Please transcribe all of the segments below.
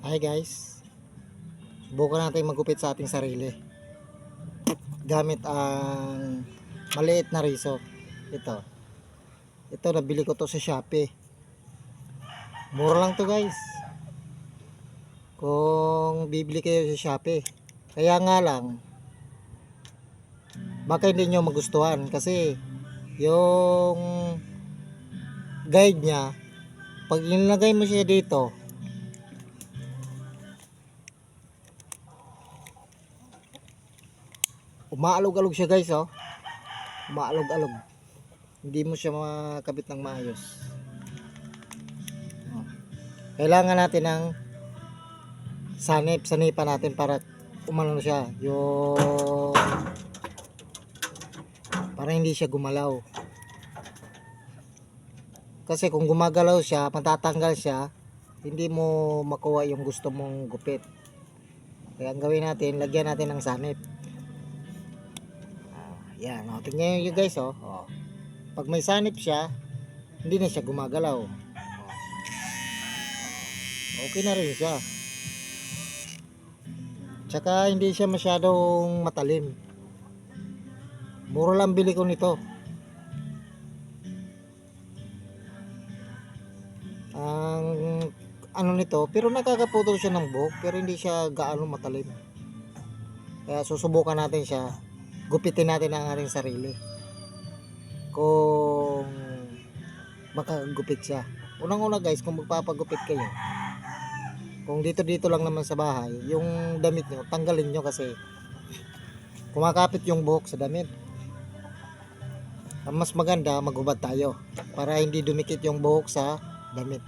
Hi guys, subukan natin magupit sa ating sarili gamit ang maliit na riso. Ito nabili ko to sa Shopee. Mura lang to guys, kung bibili kayo sa Shopee. Kaya nga lang, baka hindi nyo magustuhan kasi yung guide nya, pag nilagay mo siya dito, umaalog-alog siya guys, oh. Umaalog-alog, hindi mo siya makabit ng maayos. Kailangan natin ng sanipan natin para umano siya, yung para hindi siya gumalaw. Kasi kung gumagalaw siya, matatanggal siya, hindi mo makuha yung gusto mong gupit. Kaya ang gawin natin, lagyan natin ng sanip. Yan, tingnan nyo guys, oh. Pag may sanip siya, hindi na siya gumagalaw. Okay na rin siya. Tsaka hindi siya masyadong matalim. Mura lang bili ko nito. Ang ano nito, pero nakakaputol siya ng buhok, pero hindi siya gaano matalim. Kaya susubukan natin siya, gupitin natin ang ating sarili kung makagupit siya. Unang-una guys, kung magpapagupit kayo, kung dito lang naman sa bahay, yung damit nyo, tanggalin nyo kasi kumakapit yung buhok sa damit. Ang mas maganda, maghubad tayo para hindi dumikit yung buhok sa damit.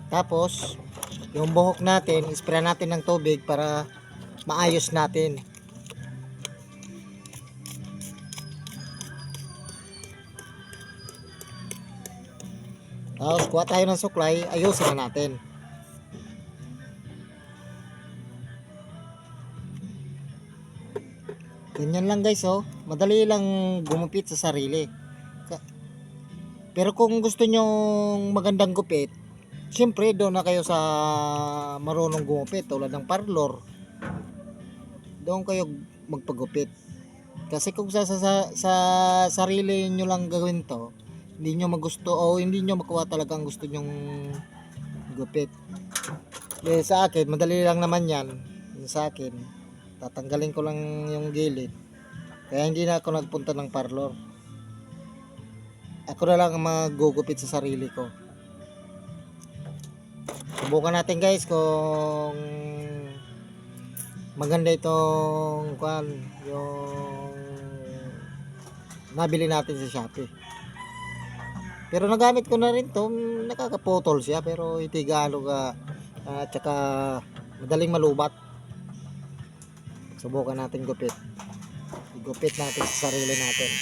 Tapos yung buhok natin, ispray natin ng tubig para maayos natin. Tapos kuha tayo ng suklay, ayusin na natin. Ganyan lang guys, oh. Madali lang gumupit sa sarili. Pero kung gusto nyong magandang gupit, siyempre doon na kayo sa marunong gumupit tulad ng parlor. Doon kayo magpagupit. Kasi kung sa sarili nyo lang gawin to, hindi nyo magusto o hindi nyo makuha talaga ang gusto nyong gupit. Sa akin, madali lang naman yan. Sa akin, tatanggalin ko lang yung gilid. Kaya hindi na ako nagpunta ng parlor. Ako na lang magugupit sa sarili ko. Subukan natin guys kung maganda itong yung nabili natin sa Shopee. Pero nagamit ko na rin to, nakakaputol siya pero hindi gaano ka at saka madaling malubat. Subukan natin gupit. Igupit natin sa sarili natin.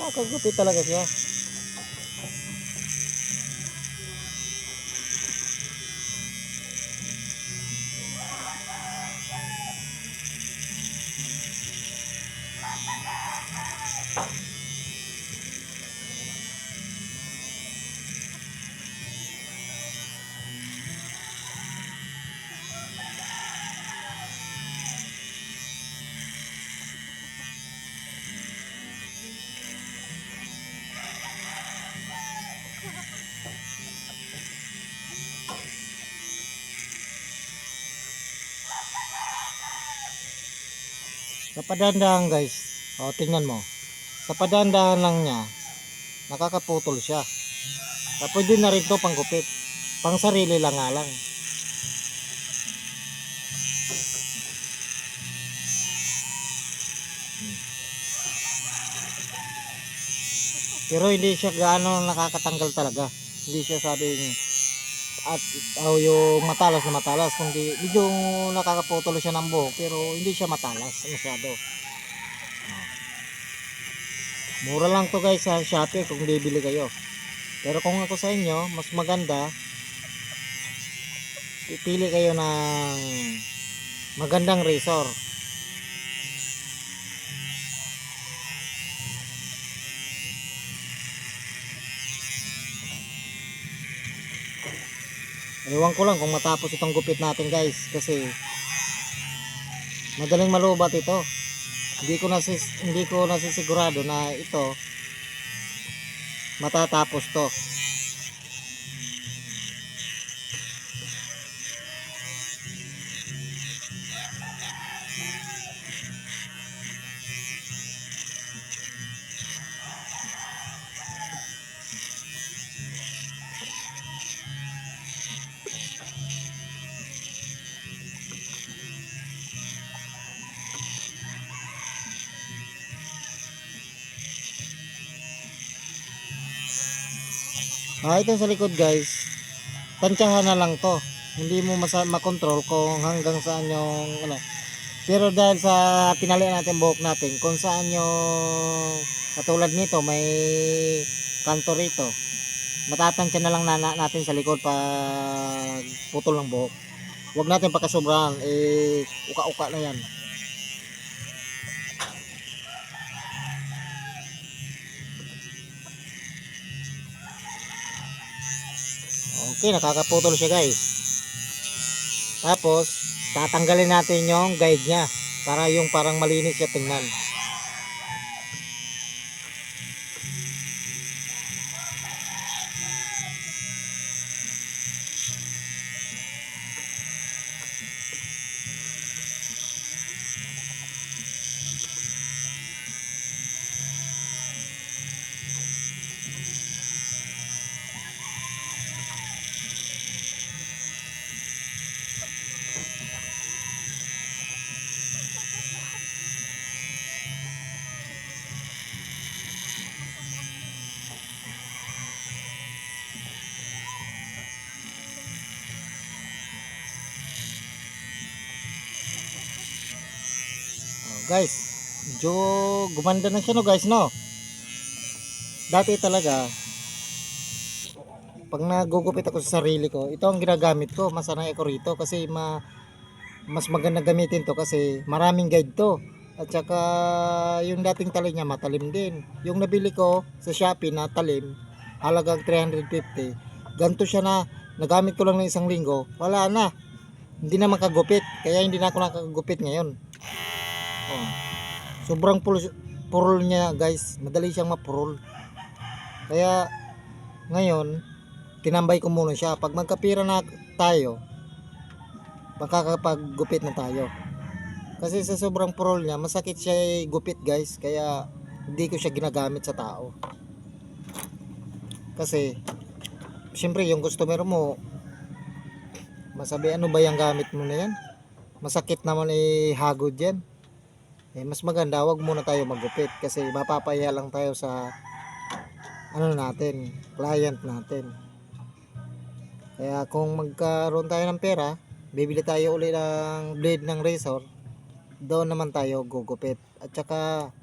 Kagupit talaga siya. Sa padandahan guys, tingnan mo. Sa padandahan lang niya, nakakaputol siya. Pwede na rin to pang gupit. Pang sarili lang nga lang. Pero hindi siya gaano nakakatanggal talaga. Hindi siya sabing at yung matalas na matalas, kundi medyo nakakaputol siya ng buhok pero hindi siya matalas masyado. Mura lang to guys sa Shopee kung bibili kayo. Pero kung ako sa inyo, mas maganda pipili kayo ng magandang razor. Ewan ko lang kung matapos itong gupit natin guys, kasi madaling malubat ito. Hindi ko nasisigurado na ito matatapos to. Ito sa likod guys, tansyahan na lang to. Hindi mo makontrol kung hanggang saan yung ano. Pero dahil sa tinali natin buhok natin, kung saan yung katulad nito may kanto rito, matatansya na lang natin sa likod pag putol ng buhok. Huwag natin pakasobrahan, uka-uka na yan. Okay, nakakaputol siya guys. Tapos tatanggalin natin yung guide niya para yung parang malinis siya tingnan. Guys, medyo gumanda na siya no guys no. Dati talaga pag nagugupit ako sa sarili ko, ito ang ginagamit ko. Masanay ako rito kasi mas maganda gamitin to kasi maraming guide to. At saka yung dating talim niya matalim din. Yung nabili ko sa Shopee na talim, halagang 350. Ganto siya na nagamit ko lang ng isang linggo, wala na. Hindi na makagupit. Kaya hindi na ako nakagupit ngayon. Oh. Sobrang purol niya guys. Madali siyang mapurol. Kaya ngayon, tinambay ko muna siya. Pag magkapira na tayo, makakapaggupit na tayo. Kasi sa sobrang purol niya, masakit siya gupit guys. Kaya hindi ko siya ginagamit sa tao. Kasi siyempre yung customer mo, masabi ano ba yung gamit mo na yan? Masakit naman hagod yan. Mas maganda wag muna tayo maggupit kasi mapapaya lang tayo sa ano natin, client natin. Kaya kung magkaroon tayo ng pera, bibili tayo ulit ng blade ng razor, doon naman tayo gugupit. At saka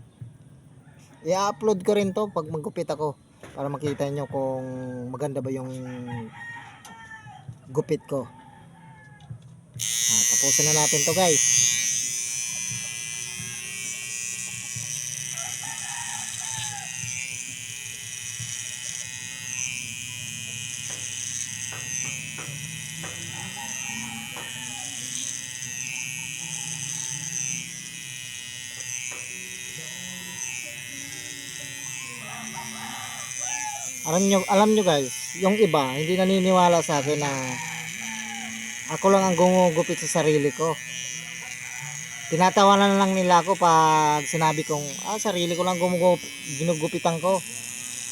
i-upload ko rin to pag maggupit ako para makita nyo kung maganda ba yung gupit ko. Tapusin na natin to guys. Alam nyo guys, yung iba hindi naniniwala sa akin na ako lang ang gumugupit sa sarili ko. Tinatawanan lang nila ako pag sinabi kong sarili ko lang ginugupitan ko.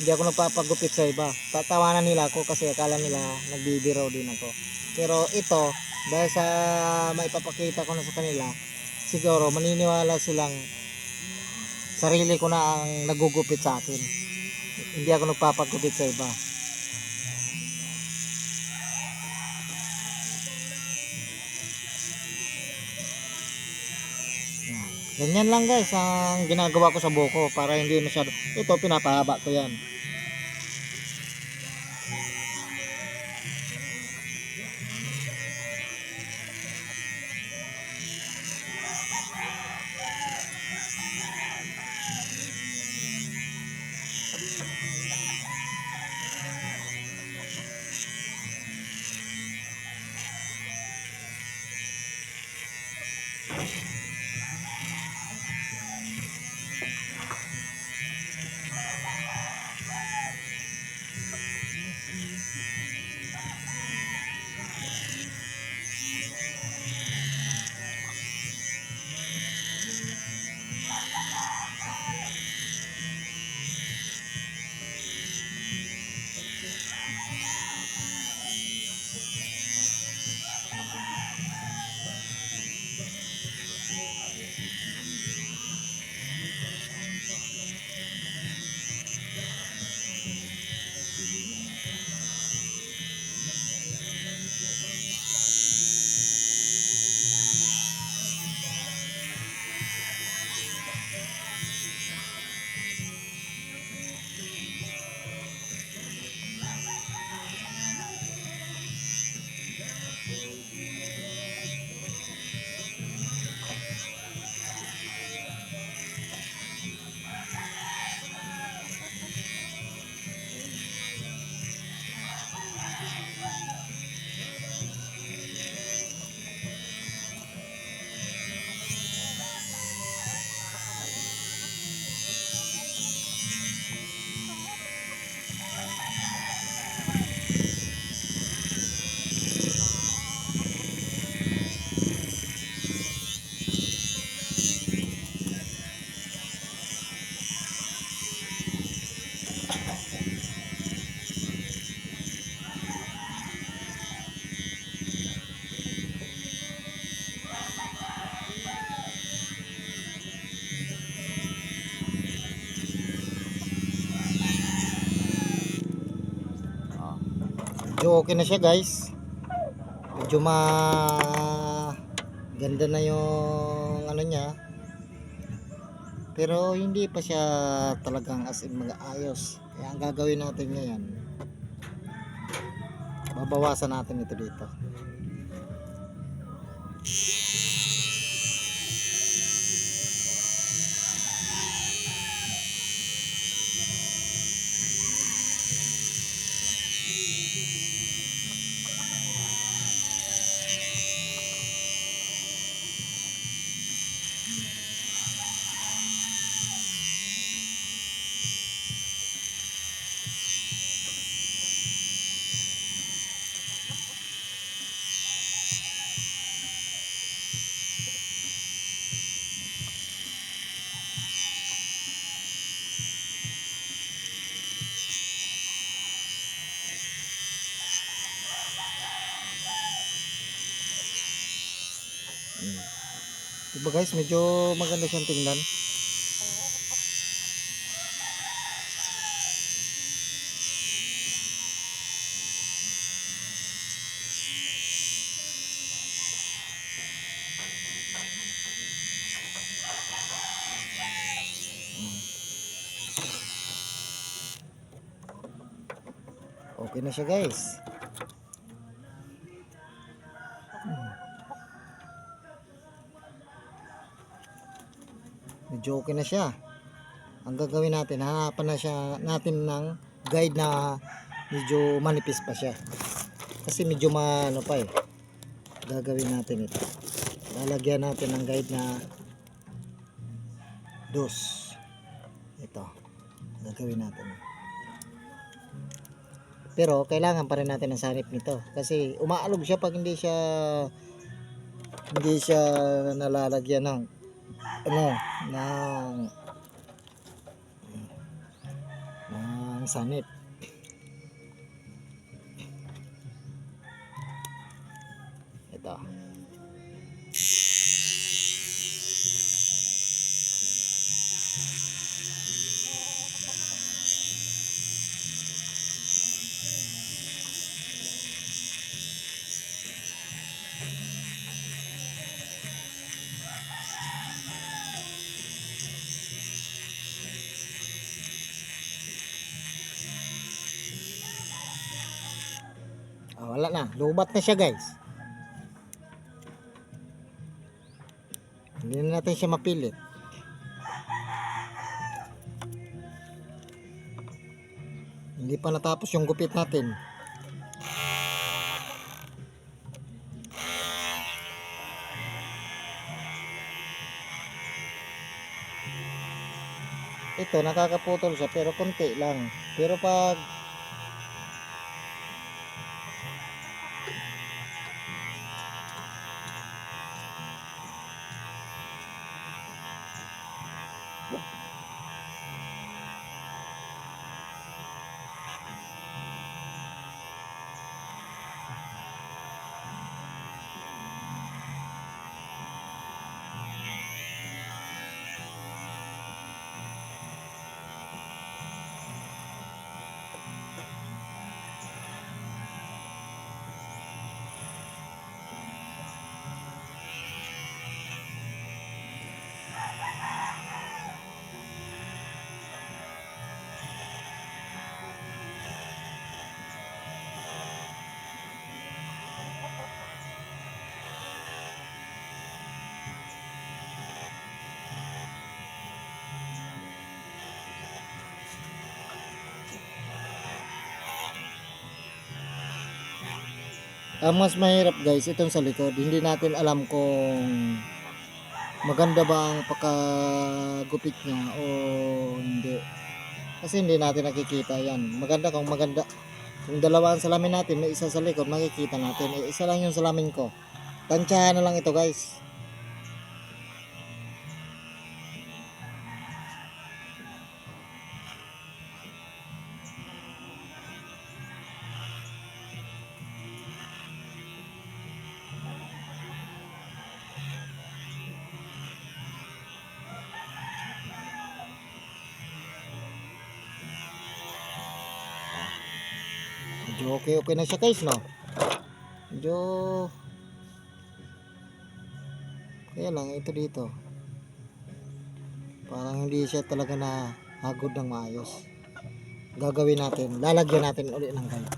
Hindi ako nagpapagupit sa iba. Tatawanan nila ako kasi akala nila nagbibiro din ako. Pero ito, dahil sa maipapakita ko na sa kanila, siguro maniniwala silang sarili ko na ang nagugupit sa akin. Hindi ako nagpapagupit sa iba. Ganyan lang guys ang ginagawa ko sa buko para hindi masyado. Ito pinapahaba ko yan. Medyo okay na siya guys. Medyo ganda na yung ano niya. Pero hindi pa siya talagang as in mag-ayos. Kaya ang gagawin natin ngayon, babawasan natin ito dito. Diba guys, medyo maganda siyang tingnan. Okay na siya guys. Medyo okay na siya. Ang gagawin natin, hanapan na siya natin ng guide na medyo manipis pa siya. Kasi medyo ano pa eh. Gagawin natin ito. Lalagyan natin ng guide na dos. Ito. Gagawin natin. Pero kailangan pa rin natin ng sanip nito. Kasi umaalog siya pag hindi siya nalalagyan ng ng sanip. Ito. Wala na, lubat na siya guys. Hindi na natin siya mapilit. Hindi pa natapos yung gupit natin. ito nakakaputol siya pero konti lang. Pero pag ang mas mahirap guys itong sa likod, hindi natin alam kung maganda ba ang pagkagupit niya o hindi, kasi hindi natin nakikita yan. Maganda kung dalawa ang salamin natin, may isa sa likod, makikita natin. Isa lang yung salamin ko, tansyahan na lang ito guys. Medyo okay na siya guys, no? Medyo kaya lang ito dito, parang hindi siya talaga na hagod ng maayos. Gagawin natin, lalagyan natin ulit ng guide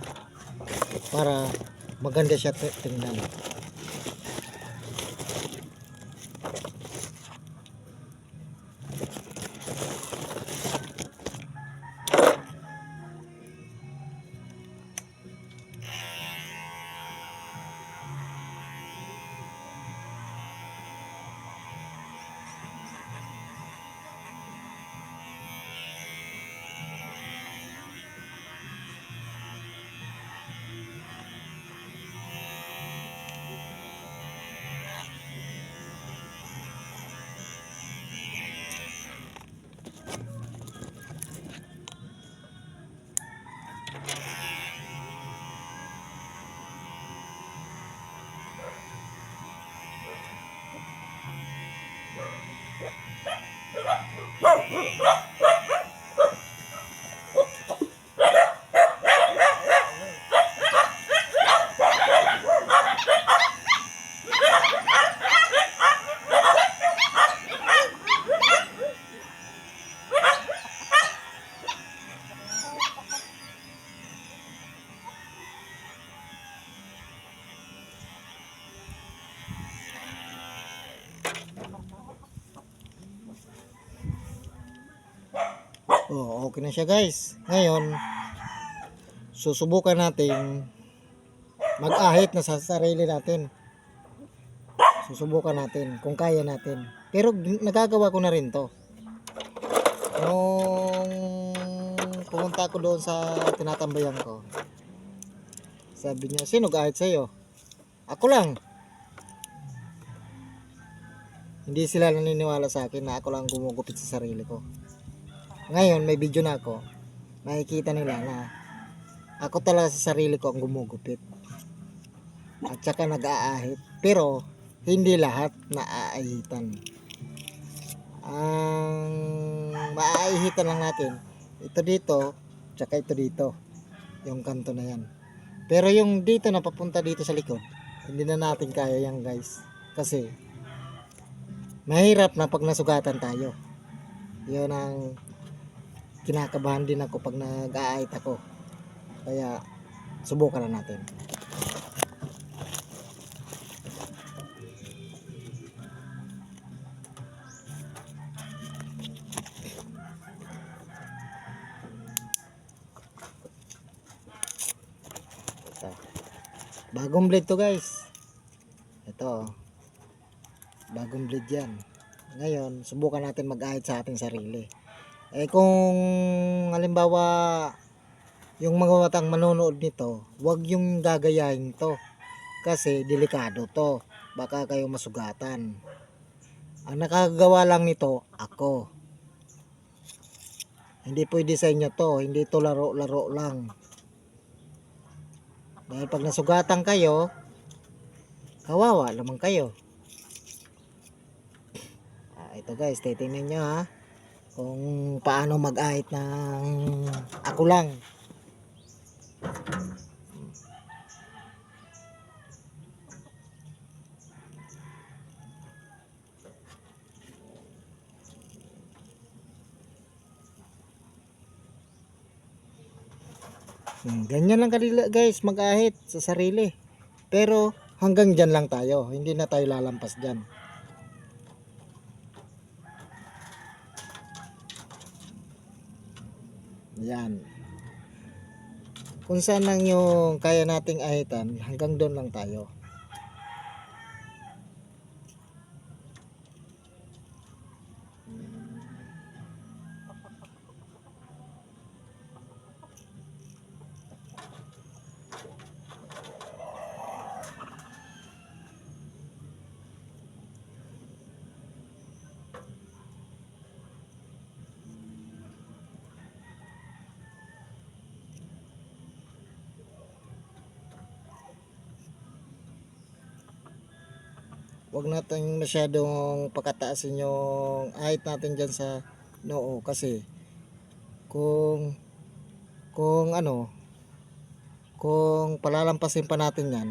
para maganda siya tingnan. Oh, okay na siya guys. Ngayon, susubukan natin mag-ahit na sa sarili natin. Susubukan natin kung kaya natin. Pero nagagawa ko na rin to. Nung pumunta ako doon sa tinatambayan ko, sabi niya, sino kahit sa'yo? Ako lang. Hindi sila naniniwala sa akin na ako lang gumugupit sa sarili ko. Ngayon may video na ako, makikita nila na ako talaga sa sarili ko ang gumugupit at saka nag-aahit, pero hindi lahat naaahitan. Ang maaahitan lang natin ito dito, tsaka ito dito, yung kanto na yan. Pero yung dito na papunta dito sa likod, hindi na natin kaya yan guys, kasi mahirap na pag nasugatan tayo. Yun ang kinakabahan din ako pag nag-aahit ako, kaya subukan na natin. Ito, bagong blade to guys. Ito, bagong blade yan. Ngayon subukan natin mag-ahit sa ating sarili. Eh kung halimbawa yung mga batang manonood nito, wag yung gagayahin to kasi delikado to. Baka kayo masugatan. Ang nakakagawa lang nito, ako. Hindi pwede sa inyo to, hindi to laro-laro lang. Dahil pag nasugatan kayo, kawawa naman kayo. Ito guys, titingnan nyo ha. Kung paano mag-ahit ng ako lang. Ganyan lang kadila guys, mag-ahit sa sarili. Pero hanggang dyan lang tayo, hindi na tayo lalampas dyan. Yan. Kung saan lang yung kaya nating ahitan, hanggang doon lang tayo. Huwag natin masyadong pakataasin yung ahit natin dyan sa noo kasi kung ano, kung palalampasin pa natin yan,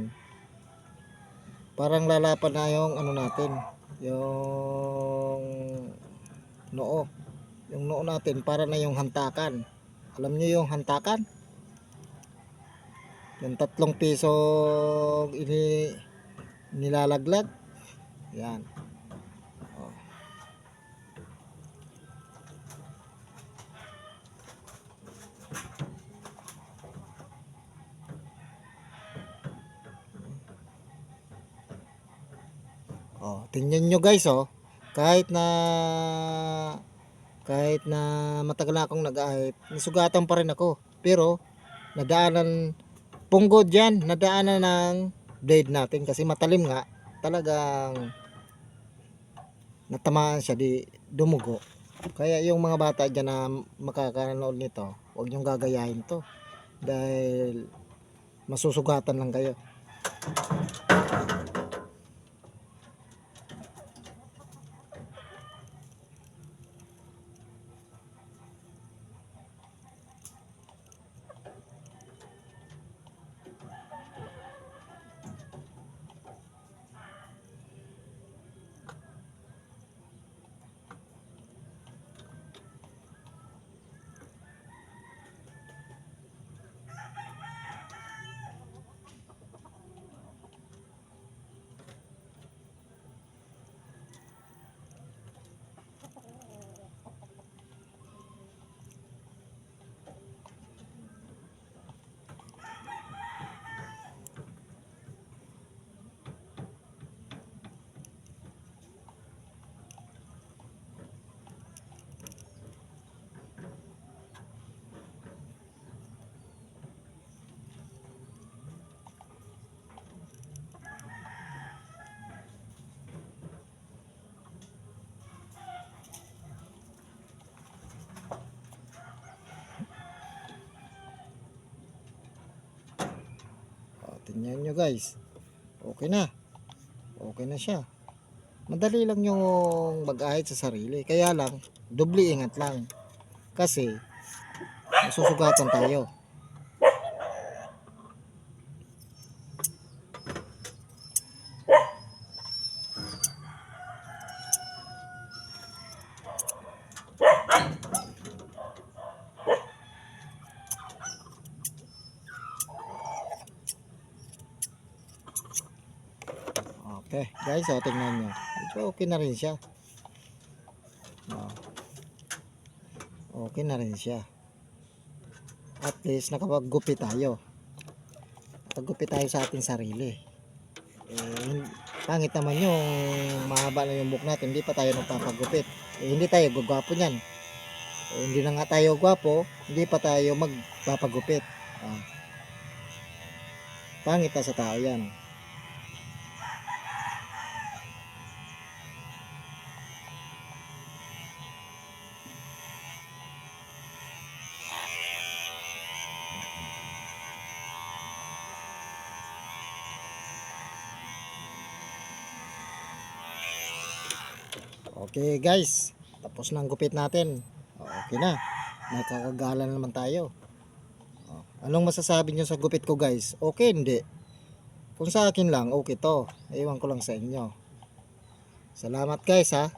parang lalapan na yung ano natin, yung noo. Yung noo natin para na yung hantakan. Alam niyo yung hantakan? Yung 3 piso nilalaglag. Yan. Tingnan nyo guys kahit na matagal na akong nag-ahit, nasugatan pa rin ako. Pero nadaanan punggod yan, nadaanan ng blade natin kasi matalim nga, talagang natamaan siya, di dumugo. Kaya yung mga bata dyan na makakanood nito, huwag nyong gagayahin to dahil masusugatan lang kayo. Tingnan nyo guys, okay na siya. Madali lang yung mag-ahit sa sarili, kaya lang doble ingat lang kasi masusugatan tayo. Okay guys, tingnan nyo, medyo okay na rin siya. Okay na rin siya, at least nakapaggupit tayo sa ating sarili. Pangit naman yung mahaba na yung buhok natin, hindi pa tayo nagpapagupit, hindi tayo gagwapo niyan. hindi na nga tayo gwapo, hindi pa tayo magpapagupit. Ah, pangit na sa tao yan. Okay guys, tapos na ang gupit natin. Okay na, nakakagala na naman tayo. Anong masasabi nyo sa gupit ko guys? Okay hindi? Kung sa akin lang, okay to. Ewan ko lang sa inyo. Salamat guys ha.